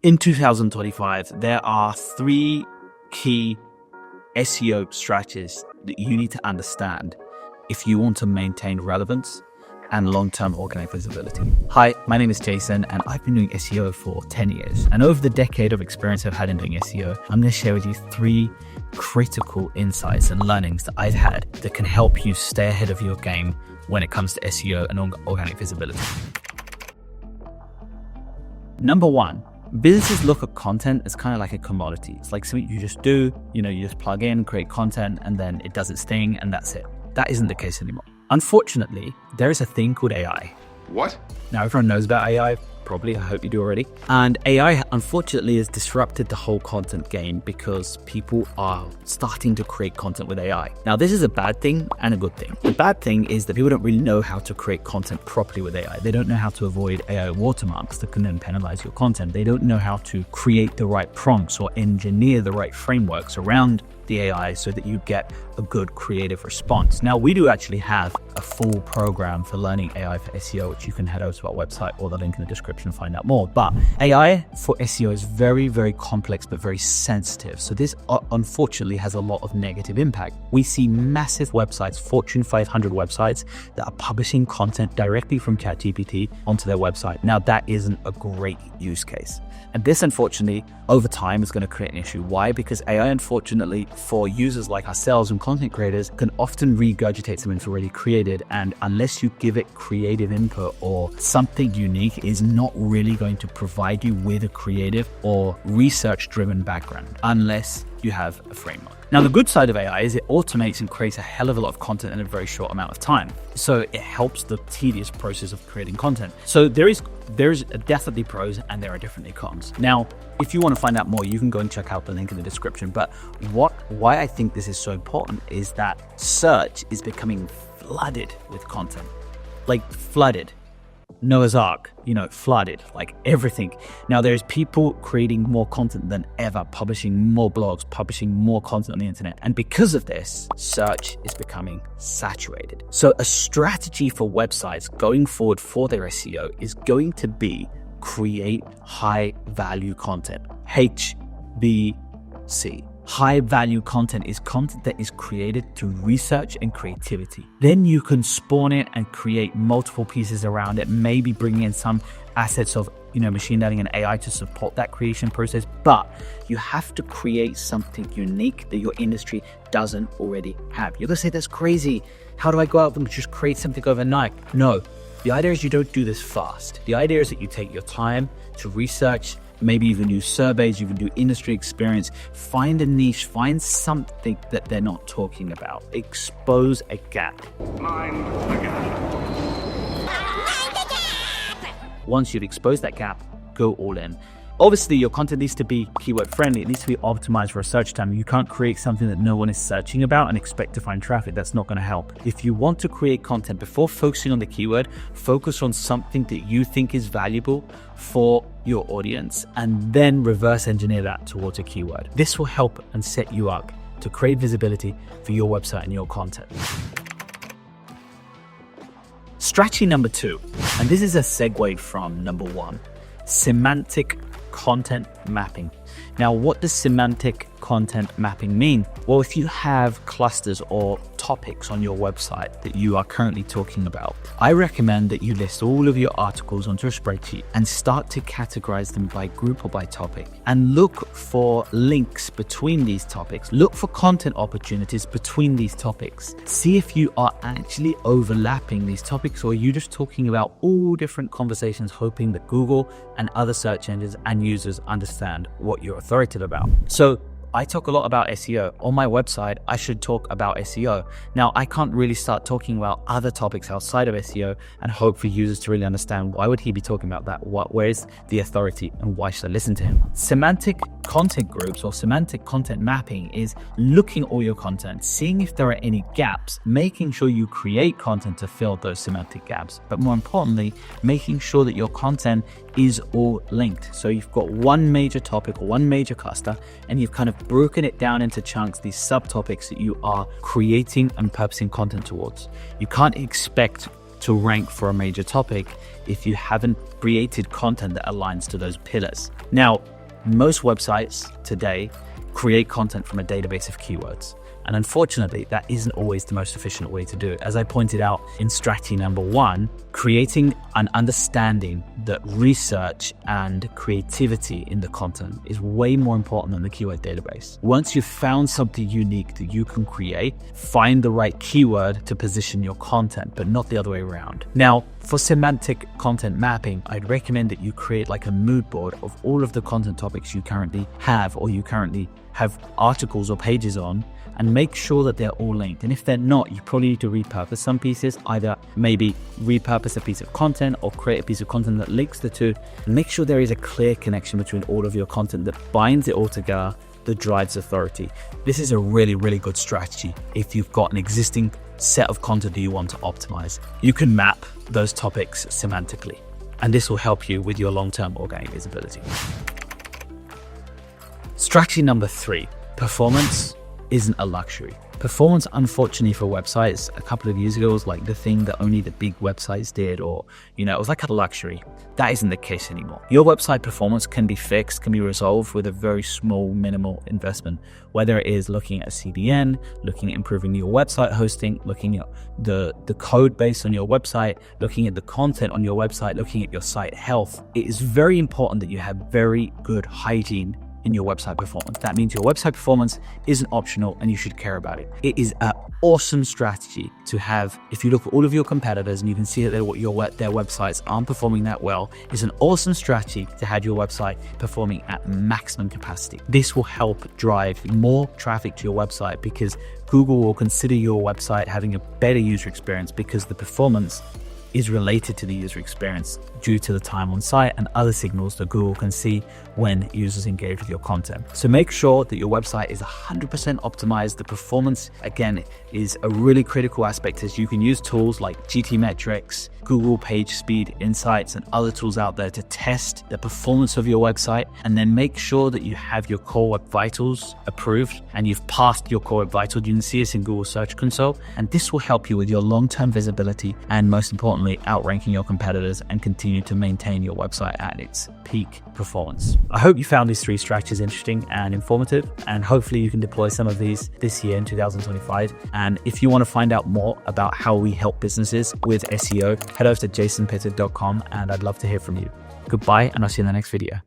In 2025, there are 3 key SEO strategies that you need to understand if you want to maintain relevance and long-term organic visibility. Hi, my name is Jason and I've been doing SEO for 10 years. And over the decade of experience I've had in doing SEO, I'm going to share with you 3 critical insights and learnings that I've had that can help you stay ahead of your game when it comes to SEO and organic visibility. Number 1. Businesses look at content as kind of like a commodity. It's like something you just do, you just plug in, create content, and then it does its thing, and that's it. That isn't the case anymore. Unfortunately, there is a thing called AI. What? Now, everyone knows about AI, probably, I hope you do already. And AI, unfortunately, has disrupted the whole content game because people are starting to create content with AI. Now, this is a bad thing and a good thing. The bad thing is that people don't really know how to create content properly with AI. They don't know how to avoid AI watermarks that can then penalize your content. They don't know how to create the right prompts or engineer the right frameworks around the AI so that you get a good creative response. Now, we do actually have a full program for learning AI for SEO, which you can head over to our website or the link in the description and find out more. But AI for SEO is very, very complex, but very sensitive. So this unfortunately has a lot of negative impact. We see massive websites, Fortune 500 websites that are publishing content directly from ChatGPT onto their website. Now, that isn't a great use case. And this, unfortunately, over time is going to create an issue. Why? Because AI, unfortunately, for users like ourselves and content creators, can often regurgitate something that's already created. And unless you give it creative input or something unique, is not really going to provide you with a creative or research-driven background, unless you have a framework. Now, the good side of AI is it automates and creates a hell of a lot of content in a very short amount of time. So it helps the tedious process of creating content. So there's definitely pros and there are definitely cons. Now, if you want to find out more, you can go and check out the link in the description. But why I think this is so important is that search is becoming flooded with content, like flooded. Noah's Ark, flooded, like everything. Now there's people creating more content than ever, publishing more blogs, publishing more content on the internet. And because of this, search is becoming saturated. So a strategy for websites going forward for their SEO is going to be create high value content, HVC. High value content is content that is created through research and creativity. Then you can spawn it and create multiple pieces around it, maybe bring in some assets of machine learning and AI to support that creation process. But you have to create something unique that your industry doesn't already have. You're gonna say, that's crazy. How do I go out and just create something overnight? No, the idea is you don't do this fast. The idea is that you take your time to research, maybe even use surveys, you can do industry experience, find a niche, find something that they're not talking about, expose a gap. Mind the gap. Once you've exposed that gap, go all in. Obviously, your content needs to be keyword friendly. It needs to be optimized for a search term. You can't create something that no one is searching about and expect to find traffic. That's not going to help. If you want to create content, before focusing on the keyword, focus on something that you think is valuable for your audience and then reverse engineer that towards a keyword. This will help and set you up to create visibility for your website and your content. Strategy number 2, and this is a segue from number 1, semantic content mapping. Now, what does semantic content mapping mean? Well, if you have clusters or topics on your website that you are currently talking about, I recommend that you list all of your articles onto a spreadsheet and start to categorize them by group or by topic and look for links between these topics. Look for content opportunities between these topics. See if you are actually overlapping these topics or are you just talking about all different conversations, hoping that Google and other search engines and users understand what you're authoritative about. So I talk a lot about SEO. On my website, I should talk about SEO. Now, I can't really start talking about other topics outside of SEO and hope for users to really understand why would he be talking about that? Where is the authority and why should I listen to him? Semantic content groups or semantic content mapping is looking at all your content, seeing if there are any gaps, making sure you create content to fill those semantic gaps, but more importantly, making sure that your content is all linked. So you've got one major topic or one major cluster, and you've kind of broken it down into chunks, these subtopics that you are creating and purposing content towards. You can't expect to rank for a major topic if you haven't created content that aligns to those pillars. Now, most websites today create content from a database of keywords. And unfortunately, that isn't always the most efficient way to do it. As I pointed out in strategy number 1, creating an understanding that research and creativity in the content is way more important than the keyword database. Once you've found something unique that you can create, find the right keyword to position your content, but not the other way around. Now, for semantic content mapping, I'd recommend that you create like a mood board of all of the content topics you currently have, or you currently have articles or pages on, and make sure that they're all linked. And if they're not, you probably need to repurpose some pieces, either maybe repurpose a piece of content or create a piece of content that links the two, and make sure there is a clear connection between all of your content that binds it all together, that drives authority. This is a really, really good strategy if you've got an existing set of content that you want to optimize. You can map those topics semantically, and this will help you with your long-term organic visibility. Strategy number 3, performance isn't a luxury. Performance, unfortunately for websites, a couple of years ago was like the thing that only the big websites did, or, it was like a luxury. That isn't the case anymore. Your website performance can be fixed, can be resolved with a very small, minimal investment, whether it is looking at a CDN, looking at improving your website hosting, looking at the code base on your website, looking at the content on your website, looking at your site health. It is very important that you have very good hygiene in your website performance. That means your website performance isn't optional and you should care about it. It is an awesome strategy to have. If you look at all of your competitors and you can see that their websites aren't performing that well, it's an awesome strategy to have your website performing at maximum capacity. This will help drive more traffic to your website because Google will consider your website having a better user experience because the performance is related to the user experience due to the time on site and other signals that Google can see when users engage with your content. So make sure that your website is 100% optimized. The performance, again, is a really critical aspect, as you can use tools like GTmetrix, Google Page Speed Insights, and other tools out there to test the performance of your website, and then make sure that you have your Core Web Vitals approved and you've passed your Core Web Vitals. You can see this in Google Search Console, and this will help you with your long-term visibility and, most importantly, outranking your competitors and continue to maintain your website at its peak performance. I hope you found these 3 strategies interesting and informative, and hopefully you can deploy some of these this year in 2025. And if you want to find out more about how we help businesses with SEO, head over to jasonpitter.com, and I'd love to hear from you. Goodbye, and I'll see you in the next video.